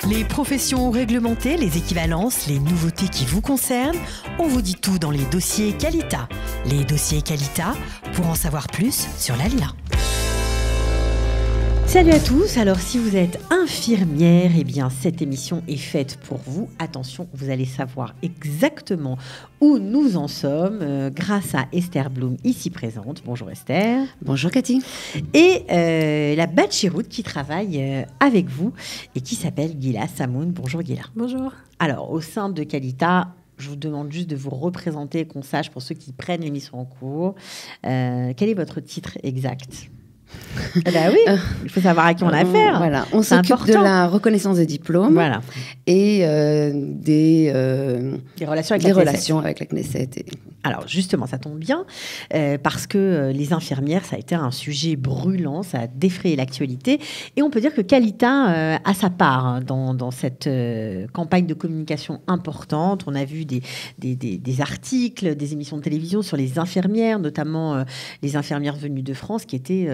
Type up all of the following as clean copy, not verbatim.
Les professions réglementées, les équivalences, les nouveautés qui vous concernent, on vous dit tout dans les dossiers Qualita. Les dossiers Qualita, pour en savoir plus sur l'ALIA. Salut à tous, alors si vous êtes infirmière, eh bien cette émission est faite pour vous. Attention, vous allez savoir exactement où nous en sommes grâce à Esther Blum, ici présente. Bonjour Esther. Bonjour Cathy. Et la Bachiroute qui travaille avec vous et qui s'appelle Ghila Samoun. Bonjour Ghila. Bonjour. Alors au sein de Qualita, je vous demande juste de vous représenter, qu'on sache pour ceux qui prennent l'émission en cours. Quel est votre titre exact ? Eh ben oui, il faut savoir à qui on a affaire. Voilà, on s'occupe de la reconnaissance des diplômes, voilà, et des relations avec la Knesset. Alors justement, ça tombe bien, parce que les infirmières, ça a été un sujet brûlant, ça a défrayé l'actualité. Et on peut dire que Qualita a sa part dans cette campagne de communication importante. On a vu des articles, des émissions de télévision sur les infirmières, notamment les infirmières venues de France qui étaient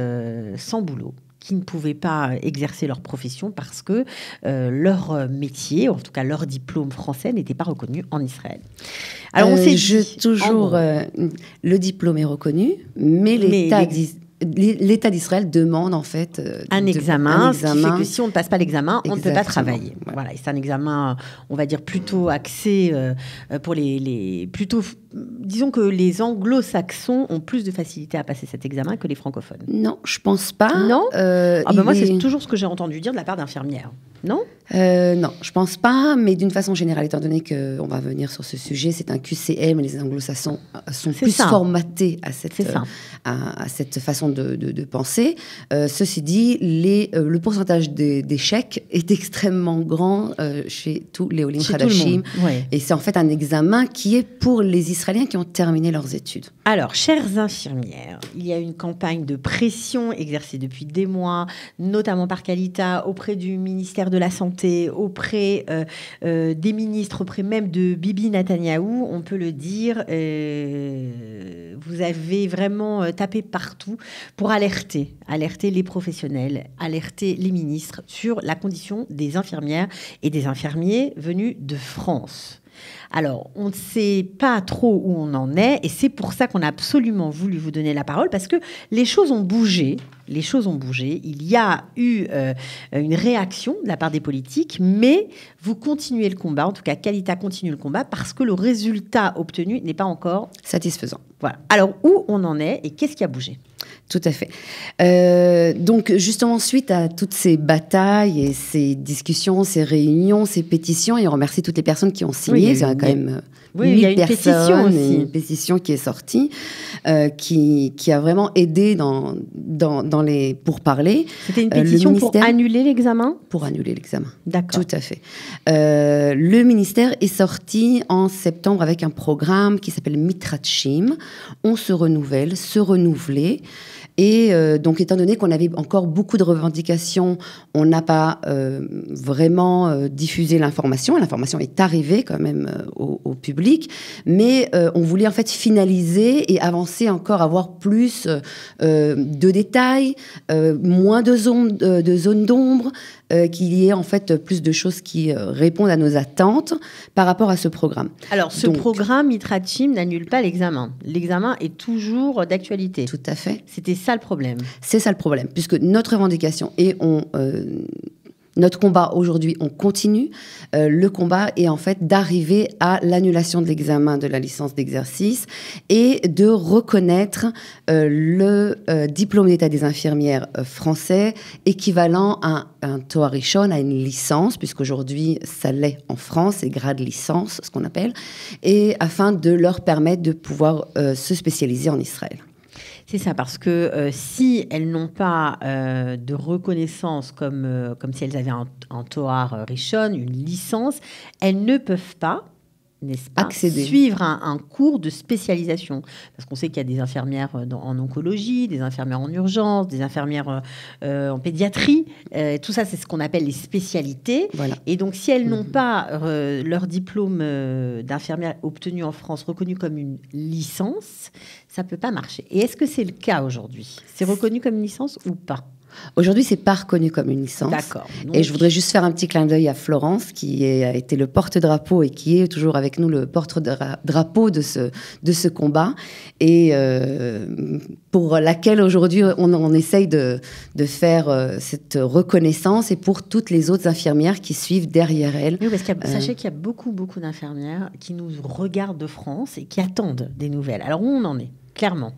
sans boulot, qui ne pouvaient pas exercer leur profession parce que leur métier, en tout cas leur diplôme français, n'était pas reconnu en Israël. Alors on s'est le diplôme est reconnu, mais l'État d'Israël demande en fait un examen, ce qui fait que si on ne passe pas l'examen, on ne peut pas travailler. Ouais. Voilà, et c'est un examen, on va dire, plutôt axé pour disons que les anglo-saxons ont plus de facilité à passer cet examen que les francophones. Non, je pense pas. Non. Moi, c'est toujours ce que j'ai entendu dire de la part d'infirmières. Non. Non, je pense pas, mais d'une façon générale, étant donné qu'on va venir sur ce sujet, c'est un QCM, et les anglo-saxons sont plus formatés à cette façon de penser. Ceci dit, le pourcentage d'échecs est extrêmement grand chez tous les Olim Khadashim. Ouais. Et c'est en fait un examen qui est pour les Israéliens qui ont terminé leurs études. Alors, chères infirmières, il y a une campagne de pression exercée depuis des mois, notamment par Qualita, auprès du ministère de la Santé, auprès des ministres, auprès même de Bibi Netanyahou, on peut le dire. Vous avez vraiment tapé partout pour alerter les professionnels, alerter les ministres sur la condition des infirmières et des infirmiers venus de France. Alors, on ne sait pas trop où on en est et c'est pour ça qu'on a absolument voulu vous donner la parole parce que les choses ont bougé. Il y a eu une réaction de la part des politiques, mais vous continuez le combat, en tout cas Qualita continue le combat parce que le résultat obtenu n'est pas encore satisfaisant. Voilà. Alors, où on en est et qu'est-ce qui a bougé ? Tout à fait. Donc, justement, suite à toutes ces batailles et ces discussions, ces réunions, ces pétitions, et on remercie toutes les personnes qui ont signé. Il y a quand même 1000 personnes, et une pétition qui est sortie, qui a vraiment aidé dans les pourparlers. C'était une pétition pour annuler l'examen ? Pour annuler l'examen. D'accord. Tout à fait. Le ministère est sorti en septembre avec un programme qui s'appelle Mitratchim. On se renouvelle, se renouveler. Et donc, étant donné qu'on avait encore beaucoup de revendications, on n'a pas vraiment diffusé l'information. L'information est arrivée quand même au public, mais on voulait en fait finaliser et avancer encore, avoir plus de détails, moins de zones d'ombre, qu'il y ait en fait plus de choses qui répondent à nos attentes par rapport à ce programme. Alors, ce programme Mitratchim n'annule pas l'examen. L'examen est toujours d'actualité. Tout à fait. C'était ça le problème. C'est ça le problème, puisque notre revendication et notre combat aujourd'hui, on continue. Le combat est en fait d'arriver à l'annulation de l'examen de la licence d'exercice et de reconnaître le diplôme d'état des infirmières français équivalent à un Toar Rishon, à une licence, puisqu'aujourd'hui ça l'est en France, c'est grade licence, ce qu'on appelle, et afin de leur permettre de pouvoir se spécialiser en Israël. C'est ça, parce que si elles n'ont pas de reconnaissance comme si elles avaient un Toar Rishon, une licence, elles ne peuvent pas, n'est-ce pas, suivre un cours de spécialisation. Parce qu'on sait qu'il y a des infirmières en oncologie, des infirmières en urgence, des infirmières en pédiatrie. Tout ça, c'est ce qu'on appelle les spécialités. Voilà. Et donc, si elles n'ont pas leur diplôme d'infirmière obtenu en France reconnu comme une licence, ça ne peut pas marcher. Et est-ce que c'est le cas aujourd'hui ? C'est reconnu comme une licence ou pas ? Aujourd'hui, c'est pas reconnu comme une licence. D'accord. Et je voudrais juste faire un petit clin d'œil à Florence, qui a été le porte-drapeau et qui est toujours avec nous le porte-drapeau de ce combat, et pour laquelle aujourd'hui on essaye de faire cette reconnaissance, et pour toutes les autres infirmières qui suivent derrière elle. Oui, parce que sachez qu'il y a beaucoup d'infirmières qui nous regardent de France et qui attendent des nouvelles. Alors où on en est, clairement?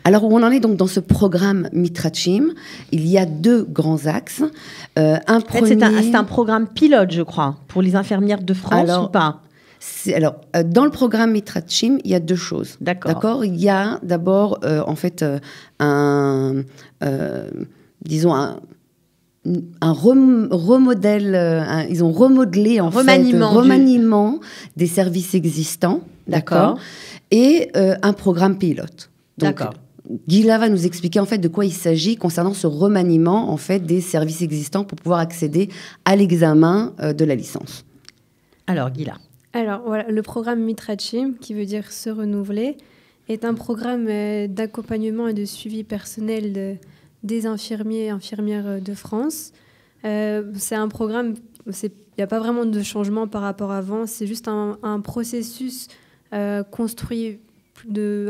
Alors, où on en est donc dans ce programme Mitrachim, il y a 2 grands axes. Un premier... c'est un programme pilote, je crois, pour les infirmières de France, ou pas? Dans le programme Mitrachim, il y a 2 choses. D'accord. Il y a d'abord, disons, un remodèle, ils ont remodelé remaniement des services existants, d'accord, et un programme pilote. Donc, d'accord. Gila va nous expliquer en fait de quoi il s'agit concernant ce remaniement en fait des services existants pour pouvoir accéder à l'examen de la licence. Alors Gila. Alors voilà, le programme Mitrachim, qui veut dire se renouveler, est un programme d'accompagnement et de suivi personnel des infirmiers et infirmières de France. C'est un programme, il n'y a pas vraiment de changement par rapport à avant, c'est juste un processus construit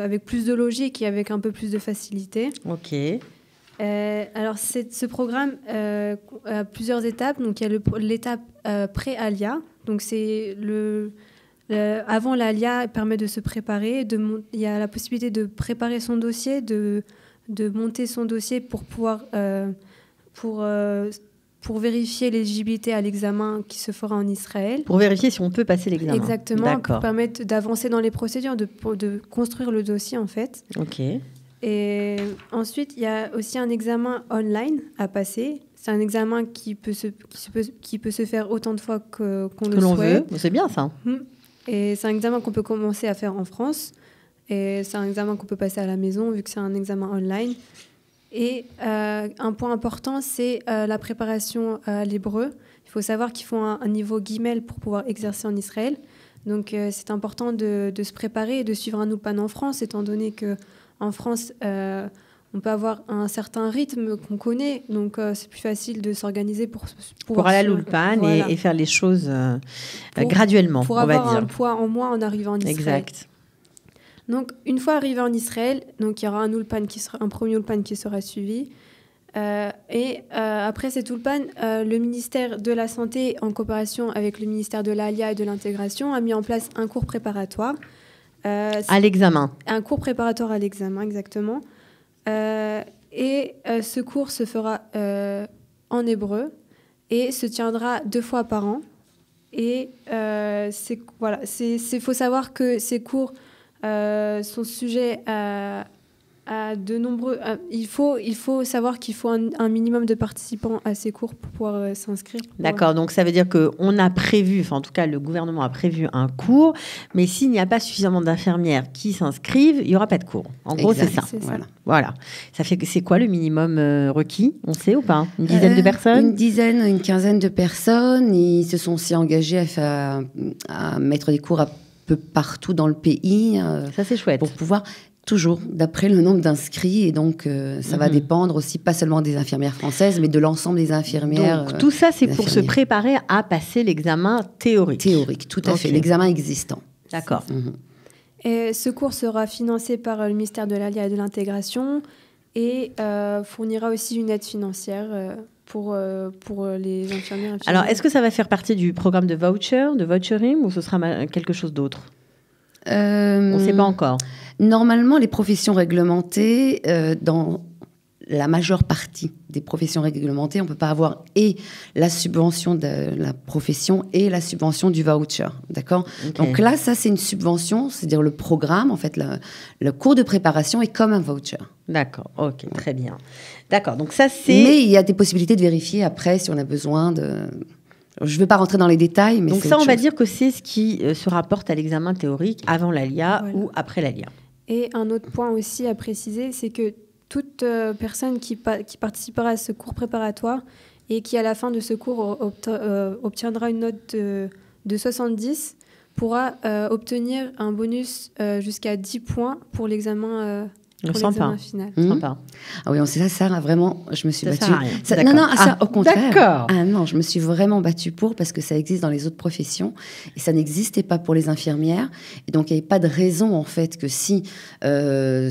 avec plus de logique et avec un peu plus de facilité. Ok. Alors, ce programme a plusieurs étapes. Donc, il y a l'étape pré-ALIA. Donc, c'est avant l'ALIA permet de se préparer. Il y a la possibilité de préparer son dossier, de monter son dossier pour pouvoir pour vérifier l'éligibilité à l'examen qui se fera en Israël. Pour vérifier si on peut passer l'examen. Exactement, d'accord. Pour permettre d'avancer dans les procédures, de construire le dossier en fait. Ok. Et ensuite, il y a aussi un examen online à passer. C'est un examen qui peut se faire autant de fois qu'on le souhaite. Veut. C'est bien ça. Et c'est un examen qu'on peut commencer à faire en France. Et c'est un examen qu'on peut passer à la maison vu que c'est un examen online. Et un point important, c'est la préparation à l'hébreu. Il faut savoir qu'il faut un niveau guimel pour pouvoir exercer en Israël. Donc, c'est important de se préparer et de suivre un ulpan en France, étant donné qu'en France, on peut avoir un certain rythme qu'on connaît. Donc, c'est plus facile de s'organiser pour aller à l'ulpan voilà. et faire les choses graduellement, pour on va dire. Pour avoir un poids en moins en arrivant en Israël. Exact. Donc, une fois arrivé en Israël, donc il y aura un premier ulpan qui sera suivi. Après cet ulpan, le ministère de la Santé, en coopération avec le ministère de l'Alia et de l'Intégration, a mis en place un cours préparatoire. À l'examen. Un cours préparatoire à l'examen, exactement. Ce cours se fera en hébreu et se tiendra 2 fois par an. Et faut savoir que ces cours sont sujets à de nombreux... il faut savoir qu'il faut un minimum de participants à ces cours pour pouvoir s'inscrire. D'accord, donc ça veut dire qu'on a prévu, enfin en tout cas le gouvernement a prévu un cours, mais s'il n'y a pas suffisamment d'infirmières qui s'inscrivent, il n'y aura pas de cours. En gros, c'est ça. Voilà. Ça fait que c'est quoi le minimum requis? On sait ou pas? Une dizaine de personnes? Une quinzaine de personnes. Ils se sont aussi engagés à mettre des cours peu partout dans le pays. Ça, c'est chouette. Pour pouvoir, toujours, d'après le nombre d'inscrits. Et donc, ça va dépendre aussi, pas seulement des infirmières françaises, mais de l'ensemble des infirmières. Donc, tout ça, c'est pour se préparer à passer l'examen théorique. Théorique, tout à fait. L'examen existant. D'accord. Et ce cours sera financé par le ministère de l'Alia et de l'Intégration et fournira aussi une aide financière pour les infirmières. Alors, est-ce que ça va faire partie du programme de vouchering, ou ce sera quelque chose d'autre? On ne sait pas encore. Normalement, les professions réglementées, dans la majeure partie des professions réglementées, on ne peut pas avoir et la subvention de la profession et la subvention du voucher. D'accord ? Donc là, ça, c'est une subvention, c'est-à-dire le programme, en fait, le cours de préparation est comme un voucher. D'accord, ok, très bien. D'accord, donc ça, c'est... Mais il y a des possibilités de vérifier après si on a besoin de... Je ne vais pas rentrer dans les détails, mais donc ça, on va dire que c'est ce qui se rapporte à l'examen théorique avant l'ALIA ou après l'ALIA. Et un autre point aussi à préciser, c'est que toute personne qui participera à ce cours préparatoire et qui, à la fin de ce cours, obtiendra une note de 70 pourra obtenir un bonus jusqu'à 10 points pour l'examen pour Sympa. l'examen final. Sympa. Ah oui, on sait ça, vraiment, je me suis Ça battue. sert à rien. Ça- D'accord. non, ça, au contraire. D'accord. Ah non, je me suis vraiment battue pour parce que ça existe dans les autres professions et ça n'existait pas pour les infirmières. Et donc, il n'y avait pas de raison, en fait, que si ce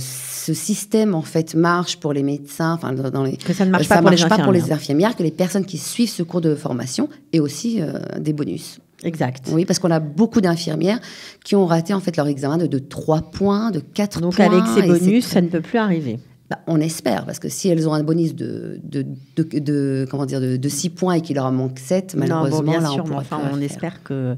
système, en fait, marche pour les médecins, enfin, dans les... Que ça ne marche ça pas pour les marche pas pour les infirmières. infirmières, que les personnes qui suivent ce cours de formation aient aussi des bonus. Exact. Oui, parce qu'on a beaucoup d'infirmières qui ont raté en fait leur examen de 3 points, de 4 Donc points. avec ces et bonus, c'est- ça ne peut plus arriver. Bah, on espère, parce que si elles ont un bonus comment dire, de 6 points et qu'il leur en manque 7, malheureusement, non, bon, bien là, sûr, on mais pourra enfin, plus on rien espère que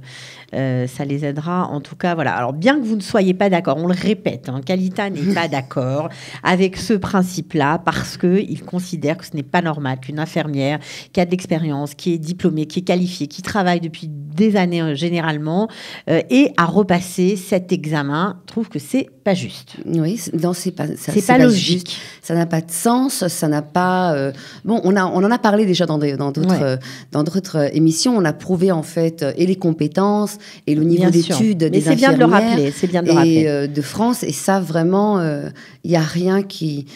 ça les aidera. En tout cas, voilà. Alors, bien que vous ne soyez pas d'accord, on le répète, Qualita n'est pas d'accord avec ce principe-là parce qu'il considère que ce n'est pas normal qu'une infirmière qui a de l'expérience, qui est diplômée, qui est qualifiée, qui travaille depuis des années généralement, et à repasser cet examen, trouve que c'est pas juste. Oui, non, c'est pas, ça, C'est pas logique. juste. Ça n'a pas de sens, ça n'a pas. Bon, on en a parlé déjà dans d'autres émissions. On a prouvé en fait et les compétences et le niveau Bien sûr. d'études des Mais c'est infirmières. bien de le rappeler. C'est bien de le rappeler. Et de France. Et ça, vraiment, il n'y a rien qui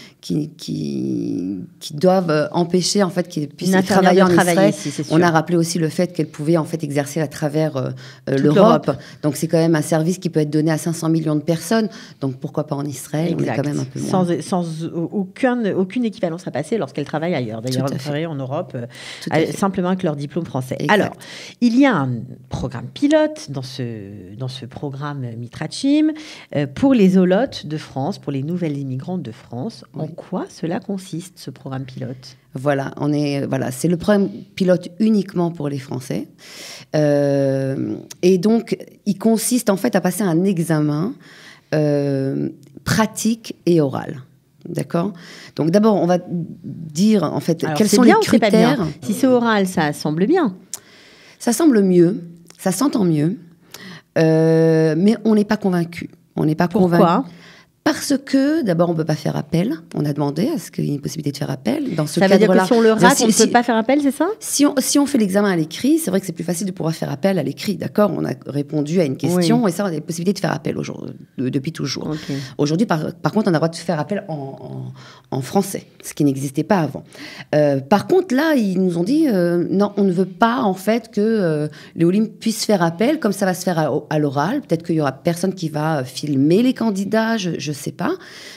doivent empêcher en fait qu'ils puissent Une infirmière travailler de en travailler Israël. ici, c'est sûr. On a rappelé aussi le fait qu'elle pouvait en fait exercer à travers l'Europe. l'Europe. Donc c'est quand même un service qui peut être donné à 500 millions de personnes. Donc pourquoi pas en Israël? Exact. On est quand même un peu moins. Sans aucune équivalence à passer lorsqu'elle travaille ailleurs. D'ailleurs, Tout à elles fait. travaillent en Europe Tout à fait. simplement avec leur diplôme français. Exact. Alors, il y a un programme pilote dans ce programme Mitrachim pour les holotes de France, pour les nouvelles immigrantes de France. En Oui. quoi cela consiste, ce programme pilote? Voilà, c'est le programme pilote uniquement pour les Français. Et donc, il consiste en fait à passer un examen pratique et oral. D'accord? Donc d'abord, on va dire en fait Alors, quels c'est sont bien les ou c'est pas critères. bien? Si c'est oral, ça semble bien. Ça semble mieux, ça s'entend mieux, mais on n'est pas convaincu. On n'est pas convaincu. Pourquoi? Parce que, d'abord, on ne peut pas faire appel. On a demandé à ce qu'il y ait une possibilité de faire appel. Dans ce Ça veut dire cadre-là, que si on le rate, on ne si- peut pas faire appel, c'est ça? Si on fait l'examen à l'écrit, c'est vrai que c'est plus facile de pouvoir faire appel à l'écrit. D'accord? On a répondu à une question et ça, on a des possibilités de faire appel depuis toujours. Ok. Aujourd'hui, par contre, on a le droit de faire appel en français, ce qui n'existait pas avant. Par contre, là, ils nous ont dit non, on ne veut pas en fait que les Olim puissent faire appel, comme ça va se faire à l'oral. Peut-être qu'il y aura personne qui va filmer les candidats, je ne sais pas.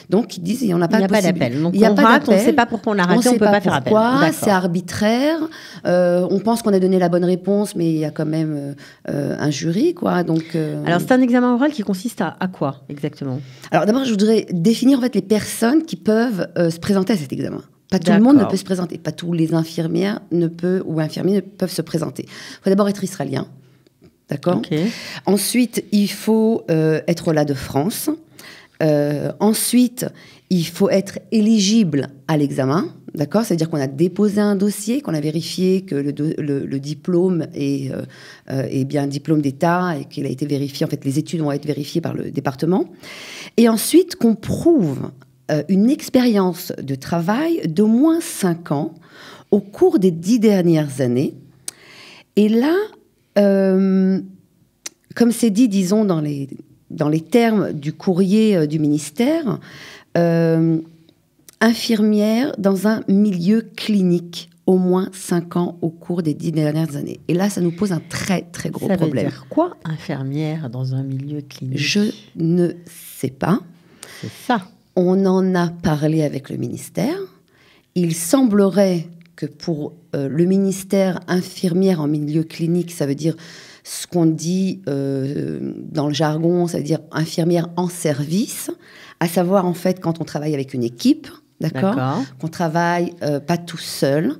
Donc, ils disent il n'y en a pas Il n'y a de pas possibilité. d'appel. Donc, Il y a on pas rate, on ne d'appel. sait pas pourquoi on a raté, on ne peut pas faire appel. Pourquoi, D'accord. c'est arbitraire. On pense qu'on a donné la bonne réponse, mais il y a quand même un jury, quoi. Donc, Alors, c'est un examen oral qui consiste à quoi exactement? alors d'abord, je voudrais définir en fait les personnes qui peuvent se présenter à cet examen. Pas tout le monde ne peut se présenter. Pas tous les infirmières ou infirmiers ne peuvent se présenter. Il faut d'abord être israélien. D'accord? Ok. Ensuite, il faut être là de France. Ensuite, il faut être éligible à l'examen. D'accord? C'est-à-dire qu'on a déposé un dossier, qu'on a vérifié que le diplôme est bien un diplôme d'État et qu'il a été vérifié. En fait, les études vont être vérifiées par le département. Et ensuite, qu'on prouve une expérience de travail d'au moins 5 ans au cours des 10 dernières années. Et là, comme c'est dit, disons, dans les termes du courrier du ministère, infirmière dans un milieu clinique, au moins 5 ans au cours des 10 dernières années. Et là, ça nous pose un très, très gros problème. Ça veut dire quoi, infirmière dans un milieu clinique? Je ne sais pas. C'est ça. On en a parlé avec le ministère. Il semblerait que pour le ministère, infirmière en milieu clinique, ça veut dire ce qu'on dit dans le jargon, c'est-à-dire infirmière en service, à savoir en fait quand on travaille avec une équipe, d'accord, qu'on travaille pas tout seul.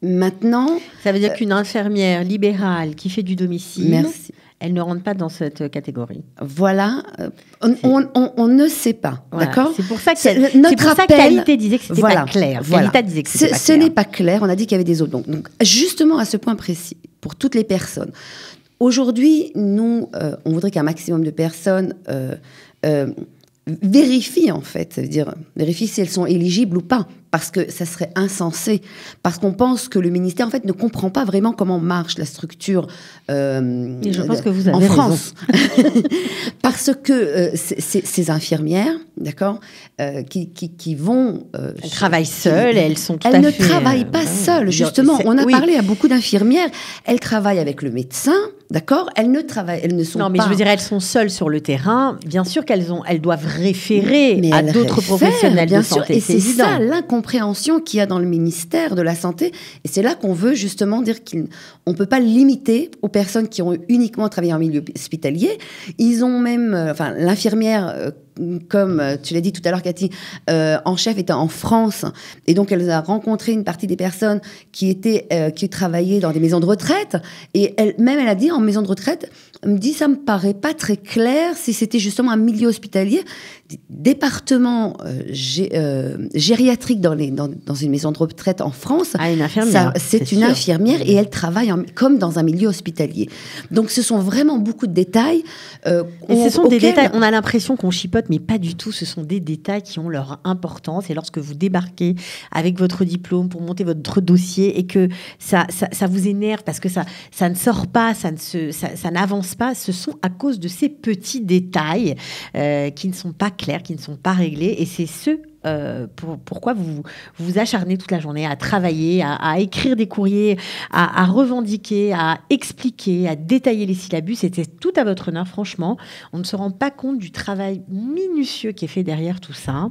Maintenant, ça veut dire qu'une infirmière libérale qui fait du domicile, merci. Elle ne rentre pas dans cette catégorie. Voilà, on ne sait pas, voilà. D'accord. C'est pour ça que Qualité disait que c'était voilà, pas clair. Voilà. Qualité disait que c'était pas Ce clair. n'est pas clair. On a dit qu'il y avait des autres. Donc, justement à ce point précis, pour toutes les personnes. Aujourd'hui, nous, on voudrait qu'un maximum de personnes vérifient en fait, c'est-à-dire vérifient si elles sont éligibles ou pas. parce que ça serait insensé, parce qu'on pense que le ministère en fait ne comprend pas vraiment comment marche la structure Et je pense que vous avez en raison. France. Parce que ces infirmières, d'accord, qui vont... Elles travaillent seules, elles sont tout à elles ne fait... travaillent pas seules, justement. On a parlé à beaucoup d'infirmières. Elles travaillent avec le médecin, d'accord. Elles ne sont pas... Non, mais je veux dire, elles sont seules sur le terrain. Bien sûr qu'elles doivent référer à d'autres professionnels de santé. Et c'est évident. ça l'incompréhension qu'il y a dans le ministère de la Santé. Et c'est là qu'on veut justement dire qu'on ne peut pas limiter aux personnes qui ont uniquement travaillé en milieu hospitalier. Ils ont même... l'infirmière... comme tu l'as dit tout à l'heure, Cathy, en chef était en France. Et donc, elle a rencontré une partie des personnes qui travaillaient dans des maisons de retraite. Et elle a dit, en maison de retraite, elle me dit, ça me paraît pas très clair si c'était justement un milieu hospitalier. Département gériatrique dans une maison de retraite en France. Ah, une infirmière. C'est une infirmière et elle travaille comme dans un milieu hospitalier. Donc, ce sont vraiment beaucoup de détails. Et ce sont des détails, on a l'impression qu'on chipote, mais pas du tout. Ce sont des détails qui ont leur importance. Et lorsque vous débarquez avec votre diplôme pour monter votre dossier et que ça vous énerve parce que ça ne sort pas, ça n'avance pas, ce sont à cause de ces petits détails qui ne sont pas clairs, qui ne sont pas réglés. Et c'est pourquoi vous vous acharnez toute la journée à travailler, à écrire des courriers, à revendiquer, à expliquer, à détailler les syllabus. C'était tout à votre honneur, franchement. On ne se rend pas compte du travail minutieux qui est fait derrière tout ça.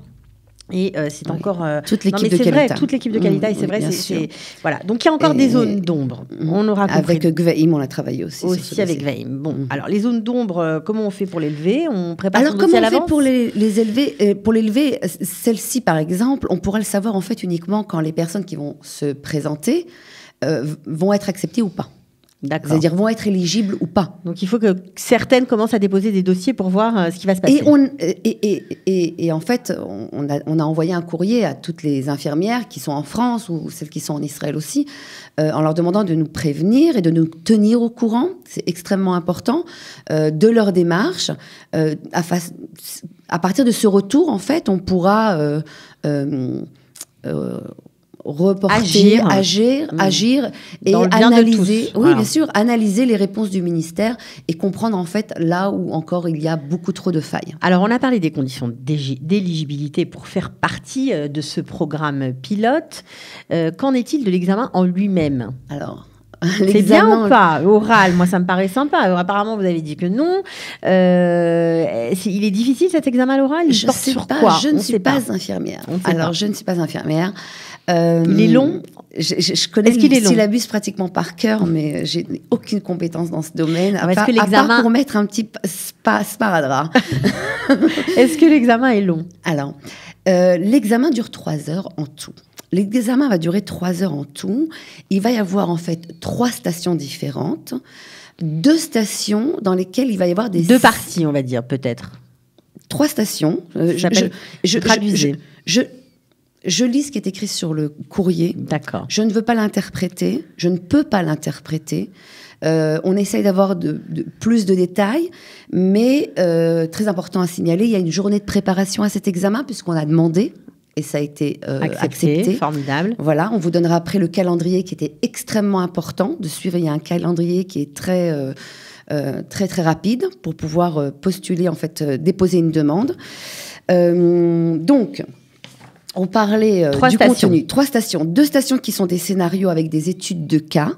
Et c'est encore toute l'équipe de Qualita. Toute l'équipe de Qualita, et c'est vrai, c'est voilà. Donc il y a encore des zones d'ombre. On aura compris. Avec Gveim, on a travaillé aussi. Aussi avec Gveim. Bon, alors les zones d'ombre, comment on fait pour les lever? On prépare son dossier comment à l'avance? On fait pour les lever? Celle-ci, par exemple, on pourra le savoir en fait uniquement quand les personnes qui vont se présenter vont être acceptées ou pas. D'accord. C'est-à-dire vont être éligibles ou pas. Donc il faut que certaines commencent à déposer des dossiers pour voir ce qui va se passer. Et en fait, on a envoyé un courrier à toutes les infirmières qui sont en France ou celles qui sont en Israël aussi, en leur demandant de nous prévenir et de nous tenir au courant. C'est extrêmement important de leur démarche. À partir de ce retour, en fait, on pourra reporter, agir et analyser, bien sûr, analyser les réponses du ministère et comprendre en fait là où encore il y a beaucoup trop de failles. Alors on a parlé des conditions d'éligibilité pour faire partie de ce programme pilote. Qu'en est-il de l'examen en lui-même? Alors, c'est bien ou pas? Oral, moi ça me paraît sympa. Alors, apparemment vous avez dit que non. Il est difficile cet examen à l'oral? Je ne suis pas infirmière. Je ne suis pas infirmière. Il est long? Je connais le syllabus pratiquement par cœur, mais j'ai aucune compétence dans ce domaine. À part pour mettre un petit sparadrap. Est-ce que l'examen est long? Alors, l'examen dure 3 heures en tout. L'examen va durer 3 heures en tout. Il va y avoir en fait 3 stations différentes. 2 stations dans lesquelles il va y avoir des... 2 parties, on va dire, peut-être. 3 stations. Traduisez. Je lis ce qui est écrit sur le courrier. D'accord. Je ne veux pas l'interpréter. Je ne peux pas l'interpréter. On essaye d'avoir plus de détails, mais très important à signaler, il y a une journée de préparation à cet examen puisqu'on a demandé et ça a été accepté. Formidable. Voilà, on vous donnera après le calendrier qui était extrêmement important de suivre. Il y a un calendrier qui est très très rapide pour pouvoir postuler, en fait, déposer une demande. Donc, on parlait du contenu. 3 stations. 2 stations qui sont des scénarios avec des études de cas.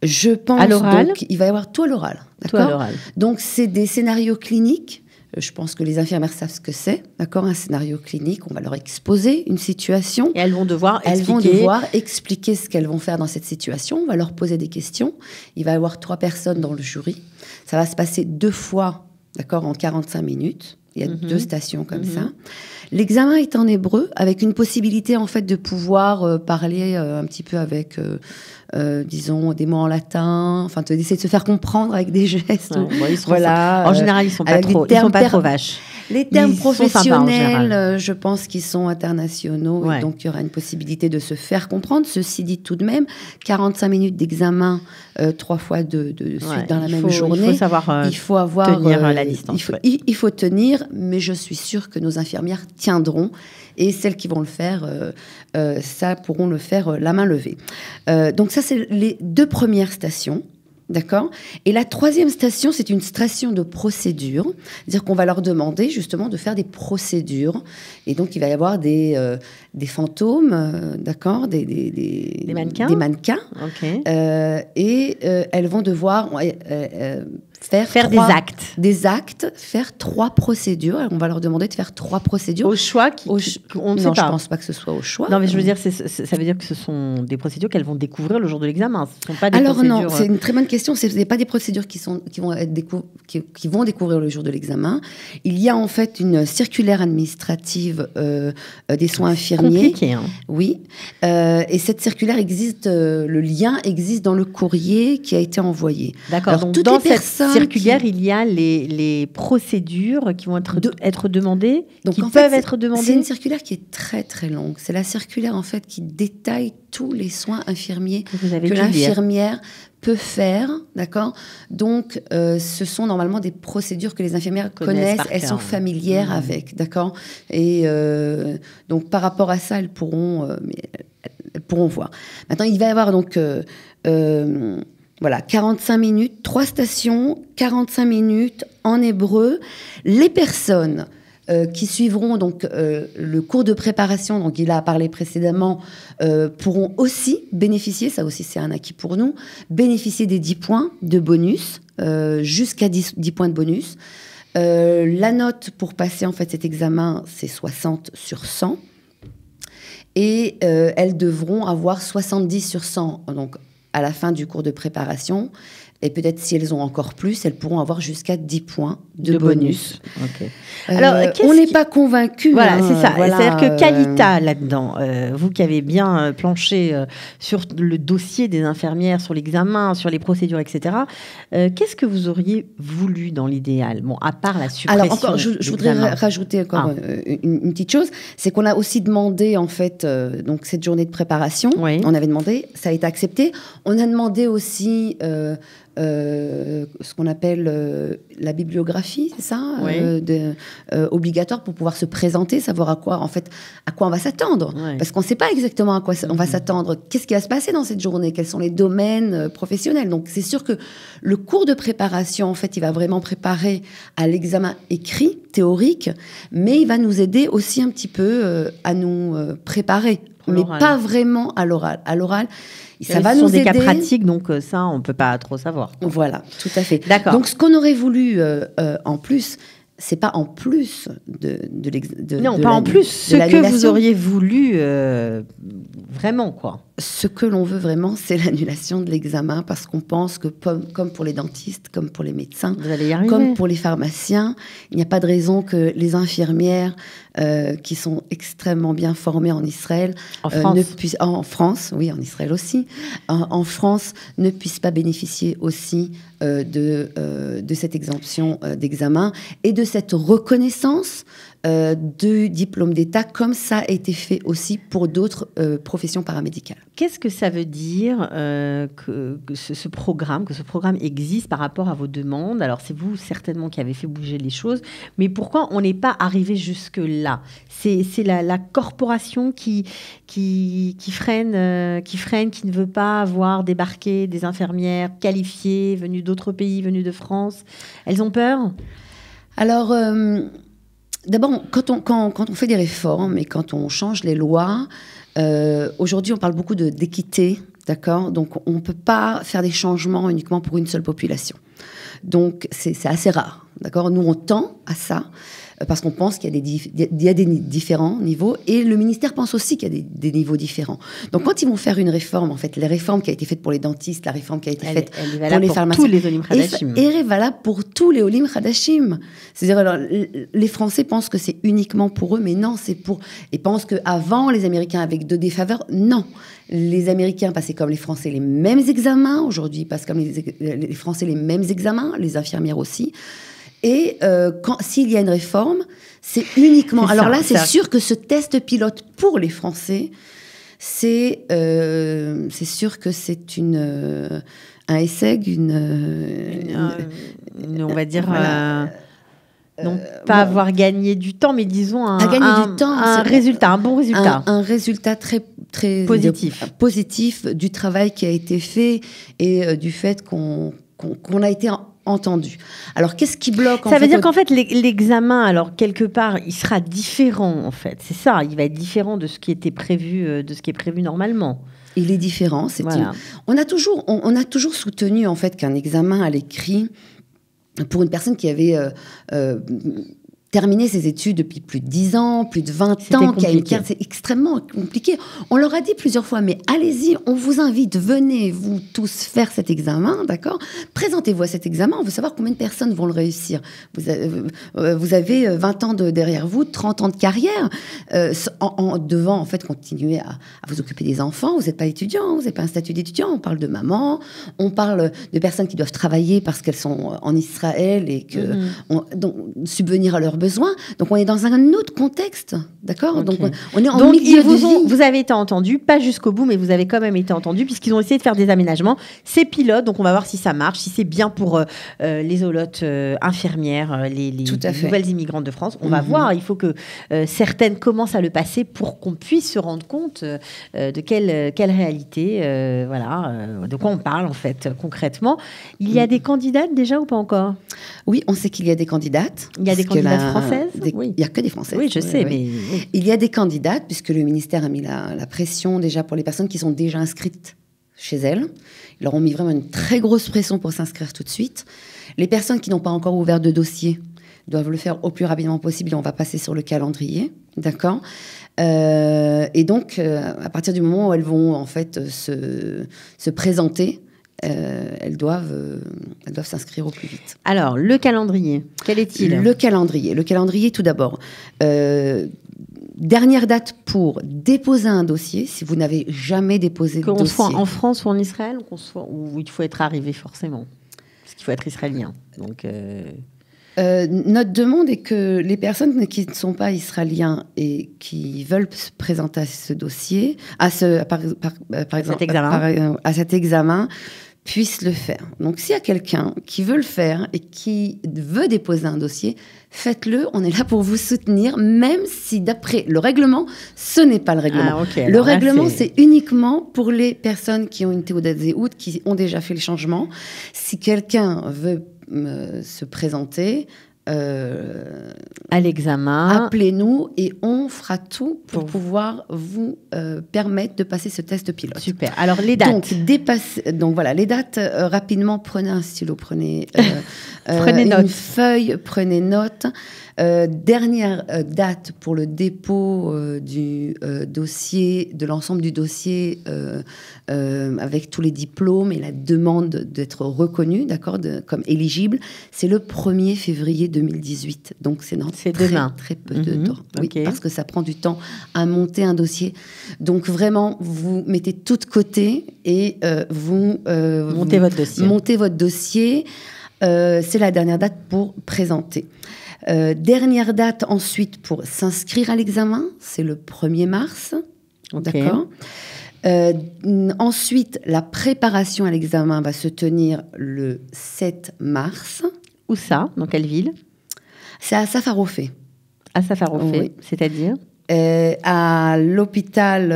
Je pense à l'oral. Donc il va y avoir tout à l'oral. D'accord. Donc c'est des scénarios cliniques. Je pense que les infirmières savent ce que c'est. D'accord. Un scénario clinique. On va leur exposer une situation. Et elles vont devoir expliquer ce qu'elles vont faire dans cette situation. On va leur poser des questions. Il va y avoir 3 personnes dans le jury. Ça va se passer 2 fois. D'accord, en 45 minutes. Il y a 2 stations comme ça. L'examen est en hébreu, avec une possibilité en fait de pouvoir parler un petit peu avec disons, des mots en latin, enfin, d'essayer de se faire comprendre avec des gestes. En général, ils ne sont pas trop vaches. Les termes professionnels, je pense qu'ils sont internationaux, et donc il y aura une possibilité de se faire comprendre. Ceci dit, tout de même, 45 minutes d'examen 3 fois de suite dans la même journée. Il faut avoir tenir la distance. Il faut tenir, mais je suis sûre que nos infirmières tiendront. Et celles qui vont le faire, ça pourront le faire la main levée. Donc ça, c'est les 2 premières stations. D'accord ? Et la 3e station, c'est une station de procédure. C'est-à-dire qu'on va leur demander justement de faire des procédures. Et donc, il va y avoir des fantômes, d'accord ? Des mannequins. Des mannequins. Okay. Et elles vont devoir faire des actes, faire 3 procédures. On va leur demander de faire 3 procédures. Au choix on ne sait pas. Je ne pense pas que ce soit au choix. Non, mais je veux dire, ça veut dire que ce sont des procédures qu'elles vont découvrir le jour de l'examen. Ce ne sont pas des procédures... non, c'est une très bonne question. Ce n'est pas des procédures qui vont découvrir le jour de l'examen. Il y a en fait une circulaire administrative des soins infirmiers. Compliqué, hein. Oui. Et cette circulaire existe, le lien existe dans le courrier qui a été envoyé. D'accord. Alors, donc, dans cette circulaire, il y a les procédures qui vont être demandées, être demandées. C'est une circulaire qui est très très longue. C'est la circulaire en fait qui détaille tous les soins infirmiers que l'infirmière peut faire, d'accord ? Donc, ce sont normalement des procédures que les infirmières connaissent, elles sont familières avec, d'accord ? Et donc, par rapport à ça, elles pourront voir. Maintenant, il va y avoir donc... voilà, 45 minutes, 3 stations, 45 minutes en hébreu. Les personnes qui suivront donc le cours de préparation, donc il a parlé précédemment, pourront aussi bénéficier, ça aussi c'est un acquis pour nous, bénéficier des 10 points de bonus, jusqu'à 10 points de bonus. La note pour passer en fait cet examen, c'est 60 sur 100. Et elles devront avoir 70 sur 100, donc à la fin du cours de préparation. Et peut-être si elles ont encore plus, elles pourront avoir jusqu'à 10 points de bonus. Okay. Alors, on n'est pas convaincus. Voilà, c'est ça. Voilà, c'est-à-dire que Kalita, là-dedans, vous qui avez bien planché sur le dossier des infirmières, sur l'examen, sur les procédures, etc., qu'est-ce que vous auriez voulu dans l'idéal ? Bon, à part la suppression. Alors, encore, je voudrais rajouter encore une petite chose. C'est qu'on a aussi demandé, en fait, donc cette journée de préparation. Oui. On avait demandé, ça a été accepté. On a demandé aussi... ce qu'on appelle la bibliographie, c'est ça, oui. Obligatoire pour pouvoir se présenter, savoir à quoi on va s'attendre. Oui. Parce qu'on ne sait pas exactement à quoi on va s'attendre. Qu'est-ce qui va se passer dans cette journée ? Quels sont les domaines professionnels ? Donc, c'est sûr que le cours de préparation, en fait, il va vraiment préparer à l'examen écrit, théorique, mais il va nous aider aussi un petit peu à nous préparer, mais pas vraiment à l'oral. À l'oral, ça va nous aider. Ce sont des cas pratiques, donc ça, on ne peut pas trop savoir. Voilà, tout à fait. D'accord. Donc, ce qu'on aurait voulu en plus, c'est pas en plus de non, pas en plus. Ce que vous auriez voulu vraiment, quoi. Ce que l'on veut vraiment, c'est l'annulation de l'examen, parce qu'on pense que, comme pour les dentistes, comme pour les médecins, comme pour les pharmaciens, il n'y a pas de raison que les infirmières, qui sont extrêmement bien formées en Israël, en France, oui, en Israël aussi, en France, ne puissent pas bénéficier aussi de cette exemption d'examen et de cette reconnaissance de diplôme d'État, comme ça a été fait aussi pour d'autres professions paramédicales. Qu'est-ce que ça veut dire que ce programme existe par rapport à vos demandes ? Alors, c'est vous certainement qui avez fait bouger les choses, mais pourquoi on n'est pas arrivé jusque-là ? C'est la corporation qui freine, qui ne veut pas voir débarquer des infirmières qualifiées, venues d'autres pays, venues de France. Elles ont peur ? Alors... D'abord, quand on fait des réformes et quand on change les lois, aujourd'hui on parle beaucoup d'équité, d'accord ? Donc on ne peut pas faire des changements uniquement pour une seule population. Donc c'est assez rare, d'accord ? Nous on tend à ça. parce qu'on pense qu'il y a des différents niveaux, et le ministère pense aussi qu'il y a des niveaux différents. Donc, quand ils vont faire une réforme, en fait, la réforme qui a été faite pour les dentistes, la réforme qui a été faite pour les pharmaciens, tous les Olim Hadashim. est valable pour tous les Olim Hadashim. C'est-à-dire, alors, les Français pensent que c'est uniquement pour eux, mais non, c'est pour... Ils pensent qu'avant, les Américains avaient de défaveurs. Non. Les Américains passaient comme les Français les mêmes examens. Aujourd'hui, ils passent comme les Français les mêmes examens, les infirmières aussi. Et s'il y a une réforme, c'est uniquement... Alors là, c'est sûr que ce test pilote pour les Français, c'est sûr que c'est un essai, on va dire... Donc, pas avoir gagné du temps, mais disons un résultat, un bon résultat. Un résultat très, très positif du travail qui a été fait et du fait qu'on a été entendu. Alors, qu'est-ce qui bloque Ça veut dire qu'en fait, l'examen, alors, quelque part, il sera différent, en fait. C'est ça, il va être différent de ce qui était prévu, de ce qui est prévu normalement. Il est différent. Voilà. On a toujours soutenu, en fait, qu'un examen à l'écrit, pour une personne qui avait terminé ses études depuis plus de 10 ans, plus de 20 ans, qui a une carte, c'est extrêmement compliqué. On leur a dit plusieurs fois, mais allez-y, on vous invite, venez vous tous faire cet examen, d'accord ? Présentez-vous à cet examen, on veut savoir combien de personnes vont le réussir. Vous avez 20 ans derrière vous, 30 ans de carrière, devant en fait continuer à vous occuper des enfants. Vous n'êtes pas étudiant, vous n'avez pas un statut d'étudiant. On parle de maman, on parle de personnes qui doivent travailler parce qu'elles sont en Israël et que donc subvenir à leurs besoins. Donc, on est dans un autre contexte, d'accord ? Okay. Donc, on est en milieu de vie. Vous avez été entendu, pas jusqu'au bout, mais vous avez quand même été entendu, puisqu'ils ont essayé de faire des aménagements. C'est pilote, donc on va voir si ça marche, si c'est bien pour les holotes infirmières, les nouvelles immigrantes de France. On va voir, il faut que certaines commencent à le passer pour qu'on puisse se rendre compte de quelle réalité, de quoi on parle, en fait, concrètement. Il y a des candidates déjà ou pas encore ? Oui, on sait qu'il y a des candidates. Il y a des candidates françaises ? Il n'y a que des Françaises. Oui, je sais, mais... Oui. Il y a des candidates, puisque le ministère a mis la pression déjà pour les personnes qui sont déjà inscrites chez elles. Ils leur ont mis vraiment une très grosse pression pour s'inscrire tout de suite. Les personnes qui n'ont pas encore ouvert de dossier doivent le faire au plus rapidement possible. On va passer sur le calendrier, d'accord ? Et donc, à partir du moment où elles vont en fait se présenter, elles doivent s'inscrire au plus vite. Alors, le calendrier, quel est-il ? Le calendrier, tout d'abord. Dernière date pour déposer un dossier, si vous n'avez jamais déposé de dossier. Qu'on soit en France ou en Israël, ou il faut être arrivé forcément ? Parce qu'il faut être israélien. Donc... notre demande est que les personnes qui ne sont pas israéliens et qui veulent se présenter à ce dossier, à cet examen, puissent le faire. Donc, s'il y a quelqu'un qui veut le faire et qui veut déposer un dossier, faites-le. On est là pour vous soutenir, même si d'après le règlement, ce n'est pas le règlement. Le règlement, c'est uniquement pour les personnes qui ont une Théodat Zéhout, qui ont déjà fait le changement. Si quelqu'un veut se présenter à l'examen, appelez-nous et on fera tout pour pouvoir vous permettre de passer ce test pilote. Super. Alors les dates. Donc voilà, les dates, rapidement, prenez un stylo, prenez une feuille, prenez note. Dernière date pour le dépôt du dossier, de l'ensemble du dossier avec tous les diplômes et la demande d'être reconnu, d'accord, comme éligible, c'est le 1er février 2018. Donc c'est dans demain. Très peu de temps. Oui, okay. Parce que ça prend du temps à monter un dossier. Donc vraiment, vous mettez tout de côté et vous montez votre dossier. C'est la dernière date pour présenter. Dernière date ensuite pour s'inscrire à l'examen, c'est le 1er mars. Okay. D'accord. Ensuite, la préparation à l'examen va se tenir le 7 mars. Où ça ? Dans quelle ville ? C'est à Safarofé. À Safarofé, oui. C'est-à-dire ? À l'hôpital...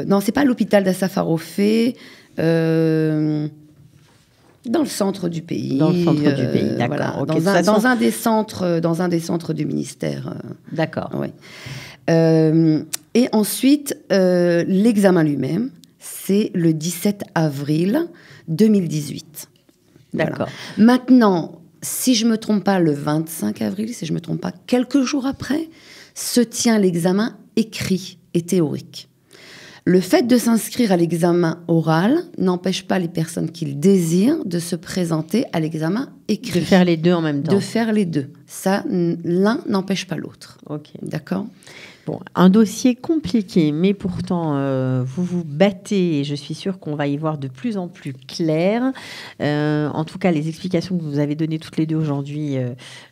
non, c'est pas l'hôpital d'Safarofé. Dans le centre du pays. Dans le centre du pays, d'accord. Voilà. Okay. Dans un des centres du ministère. D'accord. Ouais. Et ensuite, l'examen lui-même, c'est le 17 avril 2018. D'accord. Voilà. Maintenant, si je ne me trompe pas, le 25 avril, si je ne me trompe pas, quelques jours après, se tient l'examen écrit et théorique. Le fait de s'inscrire à l'examen oral n'empêche pas les personnes qui le désirent de se présenter à l'examen écrit. De faire les deux en même temps. De faire les deux. Ça, l'un n'empêche pas l'autre. Ok. D'accord ? Bon, un dossier compliqué, mais pourtant, vous vous battez et je suis sûre qu'on va y voir de plus en plus clair. En tout cas, les explications que vous avez données toutes les deux aujourd'hui,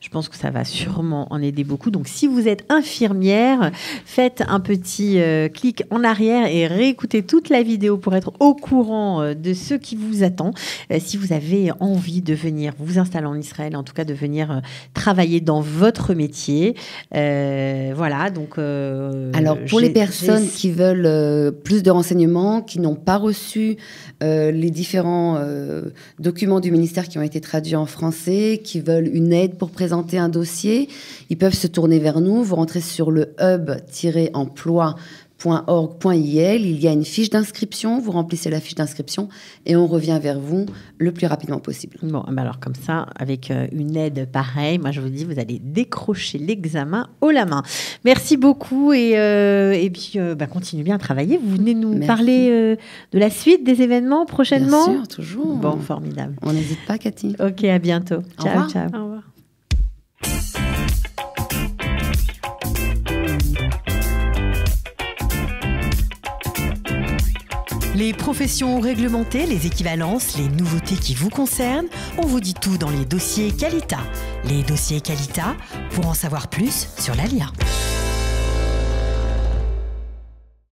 je pense que ça va sûrement en aider beaucoup. Donc, si vous êtes infirmière, faites un petit clic en arrière et réécoutez toute la vidéo pour être au courant de ce qui vous attend. Si vous avez envie de venir vous installer en Israël, en tout cas de venir travailler dans votre métier. Voilà, donc... Alors, pour les personnes qui veulent plus de renseignements, qui n'ont pas reçu les différents documents du ministère qui ont été traduits en français, qui veulent une aide pour présenter un dossier, ils peuvent se tourner vers nous. Vous rentrez sur le hub-emploi.org.il, il y a une fiche d'inscription, vous remplissez la fiche d'inscription et on revient vers vous le plus rapidement possible. Bon, ben alors comme ça, avec une aide pareille, moi je vous dis, vous allez décrocher l'examen haut la main. Merci beaucoup et puis continuez bien à travailler. Vous venez nous parler de la suite des événements prochainement ? Bien sûr, toujours. Bon, formidable. On n'hésite pas, Cathy. Ok, à bientôt. Ciao, ciao. Au revoir. Les professions réglementées, les équivalences, les nouveautés qui vous concernent, on vous dit tout dans les dossiers Qualita. Les dossiers Qualita, pour en savoir plus sur l'ALIA.